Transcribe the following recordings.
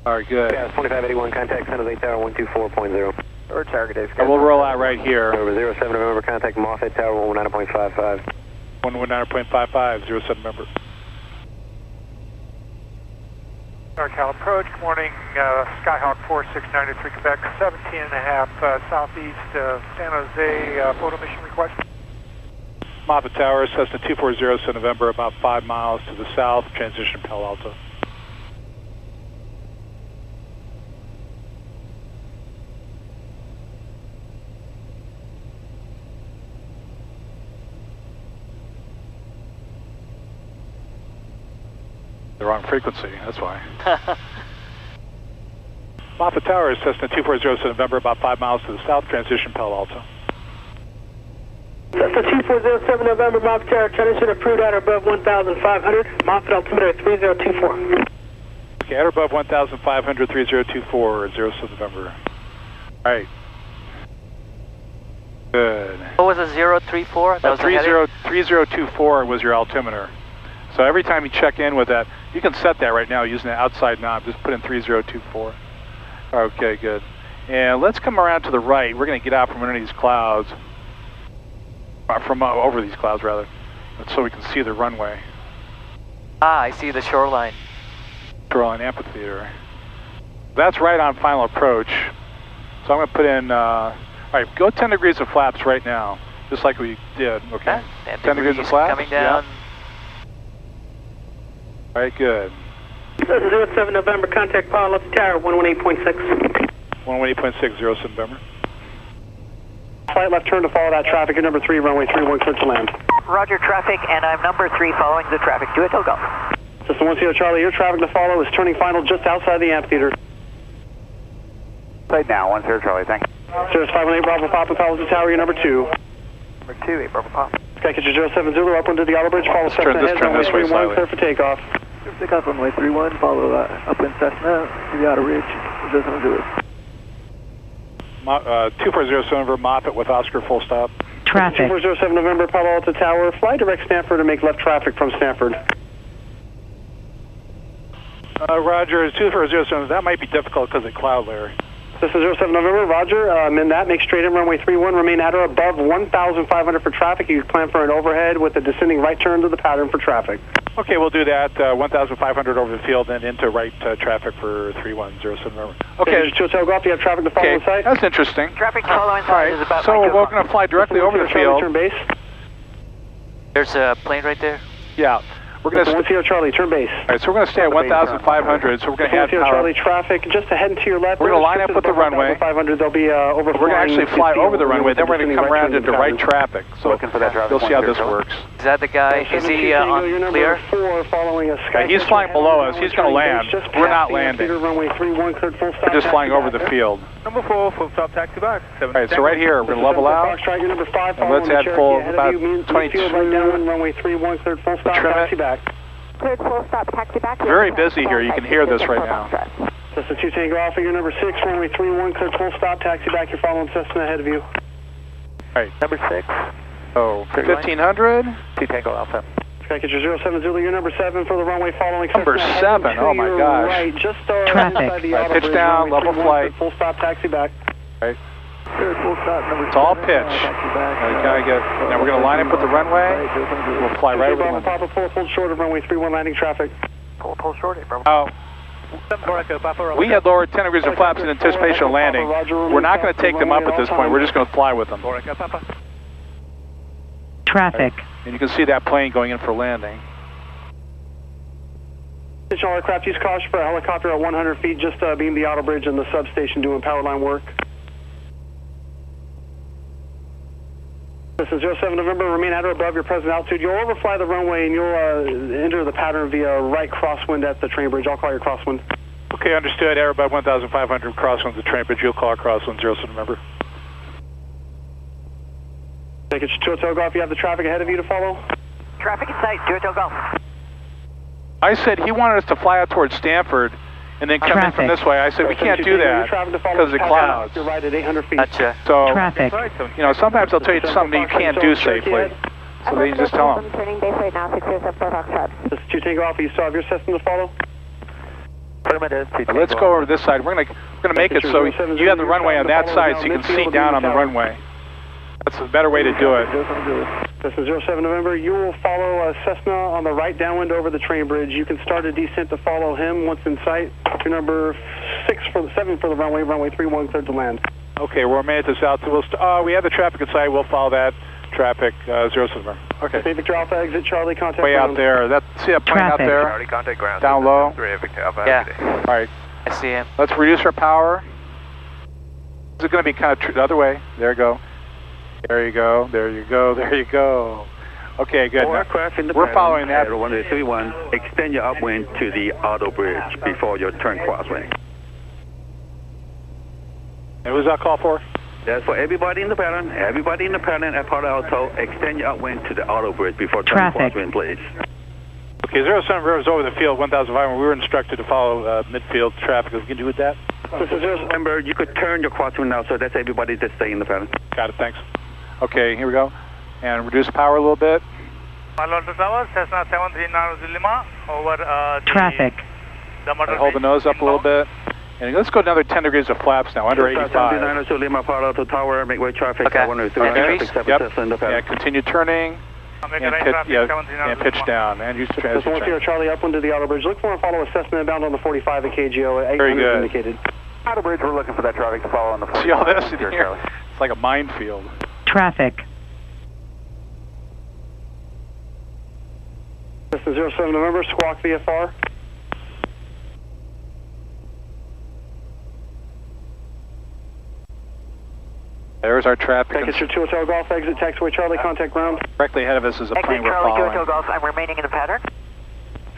All right, good. Yeah, 2581, contact San Jose Tower 124.0. Or target is. We'll roll out right here. Over 07 November, contact Moffett Tower 119.55. 119.55, 07 November. NorCal approach, good morning, Skyhawk 4693 Quebec, 17.5 southeast San Jose, photo mission request. Moffett Tower, Cessna 240, so November, about 5 miles to the south, transition Palo Alto. The wrong frequency, that's why. Moffett Tower, Cessna 240, so November, about 5 miles to the south, transition Palo Alto. Cessna 2407 November, Moffett Tower, transition approved at or above 1,500, Moffett altimeter 3024. Okay, at or above 1,500, 3024, 07 November. All right. Good. What was it, 034? That was 3024 was your altimeter. So every time you check in with that, you can set that right now using the outside knob. Just put in 3024. Okay, good. And let's come around to the right. We're going to get out from under these clouds. From over these clouds, rather. So we can see the runway. Ah, I see the shoreline. Shoreline amphitheater. That's right on final approach. So I'm going to put in, all right, go 10 degrees of flaps right now. Just like we did, okay? 10 degrees of flaps? Coming down. Yeah. All right, good. 07 November, contact Palo Alto Tower 118.6. 118.6, 07 November. Flight left turn to follow that traffic at number 3, runway 31, clear to land. Roger, traffic, and I'm number 3 following the traffic. Do it till go. System 1 Charlie, your traffic to follow is turning final just outside the amphitheater. Right now, 10 Charlie, thanks. Cirrus 518 Bravo Papa, Palo Alto Tower, your number 2. Number 2, 8 Bravo Papa. Skycatcher 07 Zulu, upwind to the outer bridge, follow Cessna ahead, turn runway this way 31, slightly. clear for takeoff. Take off runway 31, follow upwind Cessna to the outer ridge, 07 Zulu. 2407 November, Moffett with Oscar, full stop. Traffic. 2407 November, Palo Alto Tower, fly direct Stanford and make left traffic from Stanford. Roger, 2407, that might be difficult because of cloud layer. This is 07 November, Roger, amend that, make straight in runway 31, remain at or above 1,500 for traffic. You plan for an overhead with a descending right turn to the pattern for traffic. Okay, we'll do that, 1,500 over the field, then into right traffic for 3107 November. Okay. Just hotel, go off, you have traffic to follow Okay, the site. that's interesting. Traffic following All side is right, about so my we're going to fly directly over the field. Turn base. There's a plane right there. Yeah, we're going to... Sierra Charlie, turn base. All right, so we're going to stay at 1,500, so we're going to have Sierra power. Charlie, traffic just ahead and to your left. We're going to line up with the runway. 500, they'll be overflying. We're going to actually fly over the runway, then we're going to come around into right traffic. So you'll see how this works. Is that the guy? Is he on clear? 4 following us. Yeah, he's flying below us. He's going to land. We're not landing. Runway 31, cleared full stop. We're just flying over the field. Number 4, full stop, taxi back. All right, so right here, we're going to level out. Number 5, And let's add full, about 22. Right down, runway 31, cleared full stop, taxi back. Cleared full stop, taxi back. Very busy here. You can hear this right now. Cessna 2 Tango Alpha, your number 6, runway 31, cleared full stop, taxi back. You're following Cessna ahead of you. All right. Number 6. Oh, 1,500. 2 Tango Alpha. Skycatcher 07 Zulu, your number 7 for the runway following Number Cessna 7, oh my gosh. Right, just Traffic. inside the Right, auto pitch bridge, down, runway level 31, flight. Full stop, taxi back. Right. Full stop, number It's all 7, pitch. taxi back. Now we're going to line up with the runway. We'll fly right over the runway. Papa, pull short of runway 31, landing traffic. Pull short, 8 Bravo. Oh, we had lowered 10 degrees of flaps in anticipation of landing. We're not going to take them up at this point. We're just going to fly with them. Traffic. And you can see that plane going in for landing. Additional aircraft, use caution for a helicopter at 100 feet, just beam the auto bridge and the substation doing power line work. This is 07 November, remain at or above your present altitude. You'll overfly the runway and you'll enter the pattern via right crosswind at the train bridge. I'll call your crosswind. Okay, understood. Air about 1,500 crosswind the train bridge. You'll call crosswind 07 November. Take it to Hotel Golf. You have the traffic ahead of you to follow. Traffic in sight, Hotel Golf. I said he wanted us to fly out towards Stanford and then come in from this way. I said we can't do that because of the clouds. You're right at 800 feet. Gotcha. So, Traffic. you know, sometimes they'll tell you something you can't do safely. So they just tell them. I'm turning base right now, 607 Foxtrot. This is 2 Tango Alpha. You still have your system to follow? Let's go over this side. We're gonna make it so you have the runway on that side, so you can see down on the runway. That's a better way to do it. This is 07 November. You will follow Cessna on the right downwind over the train bridge. You can start a descent to follow him once in sight. Your number 7 for the runway 31, cleared to land. Okay, we're made this out. We have the traffic inside. We'll follow that traffic. 07. Okay. Pacific Alpha exit Charlie, contact way ground. out there. See that plane out there? Charlie, contact ground. Down low? Yeah. All right. I see him. Let's reduce our power. This is going to be kind of the other way. There you go. There you go. There you go. There you go. Okay, good. Aircraft in the we're following that. 1031, extend your upwind to the auto bridge before your turn crosswind. And who's that call for? That's for everybody in the pattern. Everybody in the pattern at Palo Alto, extend your upwind to the auto bridge before turn crosswind, please. Okay, 07 Rivers over the field, 1,500. We were instructed to follow midfield traffic. We can do with that? This is 07 November. You could turn your crosswind now, so that's everybody that stay in the pattern. Got it, thanks. Okay, here we go. And reduce power a little bit. Palo Alto Tower, Cessna 739 Lima, over traffic. Hold the nose up a little bit. And let's go another 10 degrees of flaps now, under 85. 739 Lima, Palo Alto Tower, make way traffic. Okay. Yep. Continue turning. And pitch down. And use Just want to see Charlie upwind to the auto bridge. Look for and follow a Cessna inbound on the 45 at KGO. 800 very good. Indicated. Auto bridge, we're looking for that traffic to follow on the 45. See all this in here? It's like a minefield. Traffic. This is 07 November, squawk VFR. There's our traffic. Take your 2 Hotel Golf exit, taxiway Charlie, contact ground. Directly ahead of us is a plane we're Charlie, following. 2 Hotel Golf, I'm remaining in the pattern.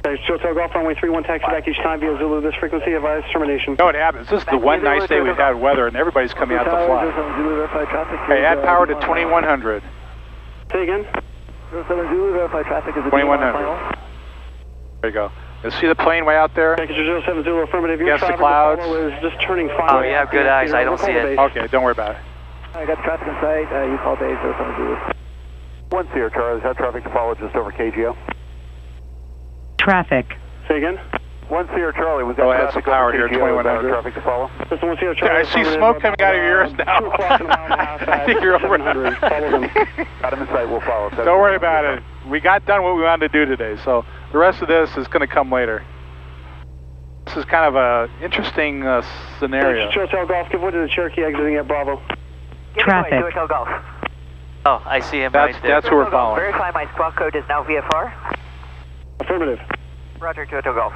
Take 2 Hotel Golf, runway 31, taxi back each time via Zulu. This frequency, advise termination. No, it happens. This is the one nice day we've had weather, and everybody's coming out to fly. Okay, add power to 2100. Say again? 07 Zulu, verify traffic is 2100. There you go. You see the plane way out there? Take your 07 Zulu, affirmative. Your Against the traffic clouds. is just turning final. Oh, you have good eyes. I don't see it. Okay, don't worry about it. I got traffic in sight. You call base 07 Zulu. 1 Sierra Charlie, has traffic to follow just over KGO. Traffic. Say again? 1 Sierra Charlie, was that that's the power here, 2100. Traffic to follow. This is 1 Sierra Charlie. I see smoke coming out of your ears now. 2 o'clock in a mile and a half. I think you're over. Follow them. Got him in sight, we'll follow. Don't worry about it. We got done what we wanted to do today, so the rest of this is going to come later. This is kind of a interesting scenario. 2 Hotel Golf, give way to the Cherokee exiting at Bravo. Traffic. 2 Hotel Golf. Oh, I see him right there. That's who we're following. Verify my squawk code is now VFR. Affirmative. Roger, 2 Hotel Golf.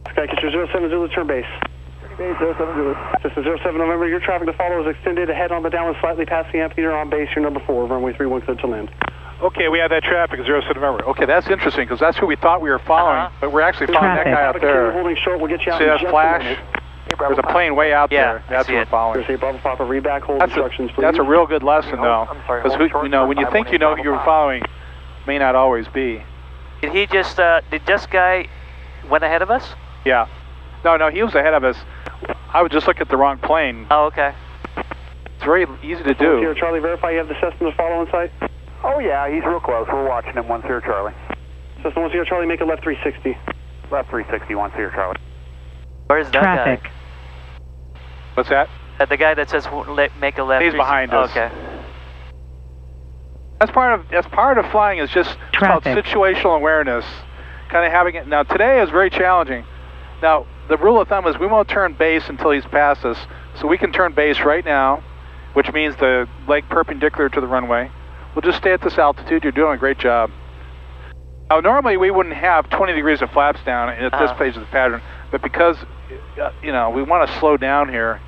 Skycatcher 07 Zulu, turn base. Base 07 Zulu. This is 07 November. Your traffic to follow is extended ahead on the downwind, slightly past the amphitheater on base. Your number 4, runway 31, clear to land. Okay, we have that traffic at 07 November. Okay, that's interesting because that's who we thought we were following, but we're actually following that guy out there. Holding short, we'll get you out. See that flash? There's a plane way out there. That's what we're following. Bravo Papa, reback, hold instructions, please. That's a real good lesson, though, because when you think you know who you're following, may not always be. Did he just? Did this guy went ahead of us? Yeah. No, he was ahead of us. I would just look at the wrong plane. Oh, okay. It's very easy to do. Here, Charlie, verify you have the Cessna to follow in sight. Oh yeah, he's real close. We're watching him. 1 Sierra Charlie. Cessna 1 Sierra Charlie, make a left 360. Left 360, 1 Sierra Charlie. Where's that Traffic. guy? What's that? The guy that says make a left. He's behind us. Okay. That's part of flying is just called situational awareness. Kind of having it. Now today is very challenging. Now the rule of thumb is we won't turn base until he's past us. So we can turn base right now, which means the leg perpendicular to the runway. We'll just stay at this altitude. You're doing a great job. Now normally we wouldn't have 20 degrees of flaps down at this phase of the pattern, but because we want to slow down here.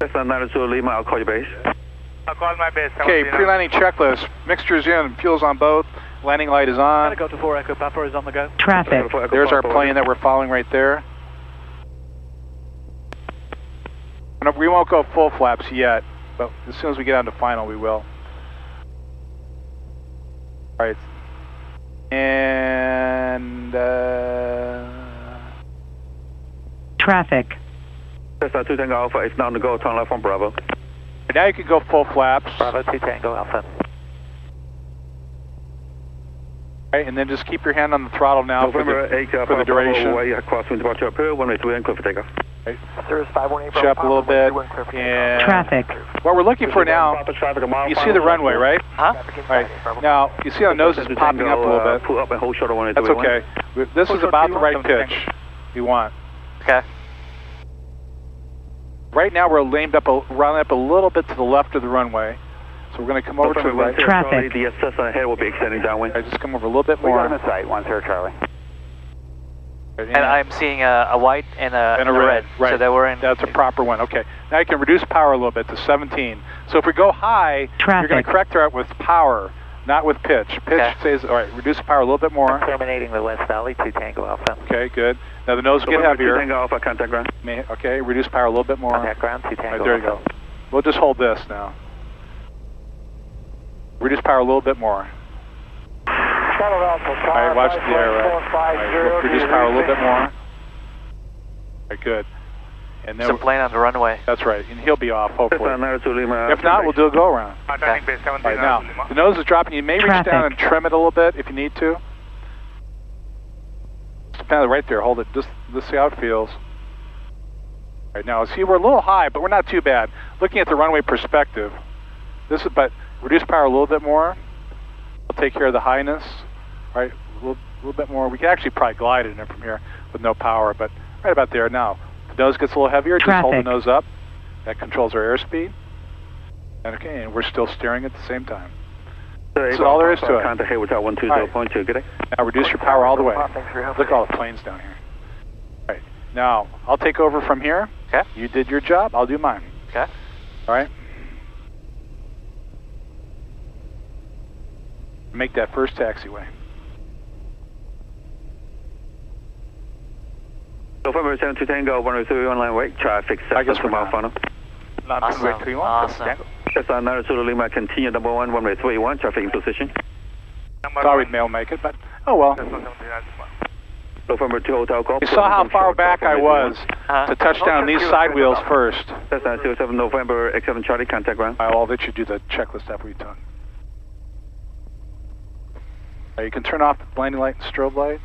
Cessna 902 Lima, I'll call you base. I'll call my base. Okay, pre-landing checklist. Mixture's in, fuel's on both. Landing light is on. Go to 4 Echo Papa is on the go. Traffic. There's our plane that we're following right there. We won't go full flaps yet, but as soon as we get on to final, we will. All right. And Traffic. Cessna 2 Tango Alpha is now on the go, turn left on Bravo. Now you can go full flaps. Bravo 2 Tango Alpha. Right, and then just keep your hand on the throttle now for the duration. Crosswind departure appear, 183 clear for takeoff. Right. Cirrus 518. Up a little bit. And traffic. what we're looking for now, you see the runway, right? Huh? Right. Now, you see how the nose is popping up a little bit. Pull up and hold short on That's okay. This is about the right pitch you want. Okay. Right now we're rounding up a little bit to the left of the runway. So we're going to come over to the right. Traffic. The Cessna ahead will be extending downwind. Right, just come over a little bit more. We got him in sight, 10 Charlie. And I'm seeing a white and a red. Right. So that we're in. That's a proper one. Okay. Now you can reduce power a little bit to 17. So if we go high, you're going to correct her out with power, not with pitch. Pitch stays, all right, reduce power a little bit more. Terminating the West Valley, 2 Tango Alpha. Okay, good. Now the nose will get heavier. 2 Tango Alpha, contact ground. Okay, reduce power a little bit more. Contact ground, 2 Tango Alpha. There you go. We'll just hold this now. Reduce power a little bit more. All right, watch the air, right. Reduce power a little bit more. All right, good. And then some plane on the runway. That's right, and he'll be off, hopefully. If not, we'll do a go-around. Okay. Right, now, the nose is dropping. You may reach down and trim it a little bit if you need to. Just kind of right there, hold it. Just see how it feels. Right now, see, we're a little high, but we're not too bad. Looking at the runway perspective, but reduce power a little bit more. We'll take care of the highness. All right, a little bit more. We can actually probably glide it in from here with no power, but right about there now. The nose gets a little heavier. Just hold the nose up. That controls our airspeed. And okay, and we're still steering at the same time. That's all there is to it. Contact here without 120.2. Good day. Now reduce your power all the way. Look at all the planes down here. All right. Now I'll take over from here. Okay. You did your job. I'll do mine. Okay. All right. Make that first taxiway. November 7 to Tango, 103 online wait. Traffic 7 to mile funnel. Awesome. Cessna 9 Lima, continue number 1, runway 31, traffic in position. Thought we'd mail make it, but oh well. November 2 Hotel Golf. You saw how far back I was to touch down these side wheels first. Cessna 07 November, X7 Charlie, contact ground. I'll let you do the checklist after we talk. You can turn off the blinding light and strobe light.